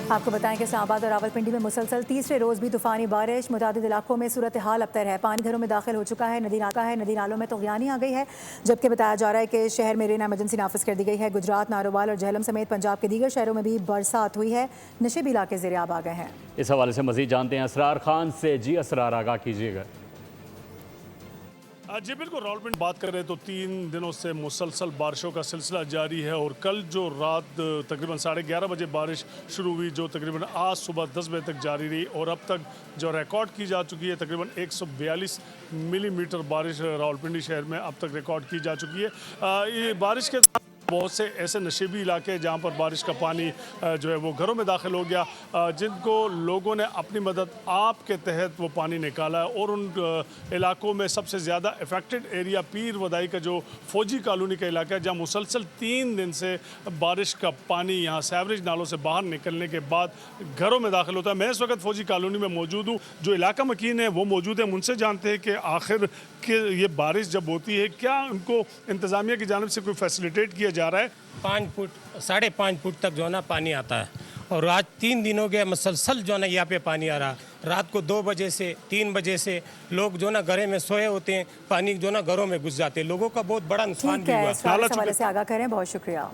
आपको बताएं कि इस्लामाबाद और रावलपिंडी में मुसलसल तीसरे रोज भी तूफानी बारिश, मुतादिद इलाकों में सूरत हाल अबतर है। पानी घरों में दाखिल हो चुका है, नदी नालों में तगयानी आ गई है, जबकि बताया जा रहा है कि शहर में रेन एमरजेंसी नाफिज कर दी गई है। गुजरात, नारोवाल और झेलम समेत पंजाब के दीगर शहरों में भी बरसात हुई है। नशेबी इलाके ज़ेर-ए-आब आ गए हैं। इस हवाले से मजीद जानते हैं असरार खान से। जी असरार, आगाह कीजिएगा। जी बिल्कुल, रावलपिंडी बात कर रहे हैं तो 3 दिनों से मुसलसल बारिशों का सिलसिला जारी है और कल जो रात तकरीबन 11:30 बजे बारिश शुरू हुई, जो तकरीबन आज सुबह 10 बजे तक जारी रही और अब तक जो रिकॉर्ड की जा चुकी है तकरीबन 142 मिलीमीटर बारिश रावलपिंडी शहर में अब तक रिकॉर्ड की जा चुकी है। ये बारिश के बहुत से ऐसे नशेबी इलाके हैं जहाँ पर बारिश का पानी जो है वो घरों में दाखिल हो गया, जिनको लोगों ने अपनी मदद आप के तहत वो पानी निकाला है। और उन इलाकों में सबसे ज़्यादा अफेक्टेड एरिया पीर वदाई का जो फौजी कॉलोनी का इलाका है, जहाँ मुसलसल 3 दिन से बारिश का पानी यहाँ सैवरेज नालों से बाहर निकलने के बाद घरों में दाखिल होता है। मैं इस वक्त फौजी कॉलोनी में मौजूद हूँ। जो इलाका मकीन है वो मौजूद है, उनसे जानते हैं कि आखिर कि ये बारिश जब होती है क्या उनको इंतज़ामिया की जानिब से कोई फैसिलिटेट किया जा रहा है? 5 फुट 5.5 फुट तक जो है ना पानी आता है और आज 3 दिनों के मुसलसल जो है ना यहाँ पे पानी आ रहा है। रात को 2 बजे से 3 बजे से लोग जो ना घरे में सोए होते हैं, पानी जो ना घरों में घुस जाते हैं। लोगों का बहुत बड़ा नुकसान भी हुआ। इस हवाले से आगाह करें, बहुत शुक्रिया।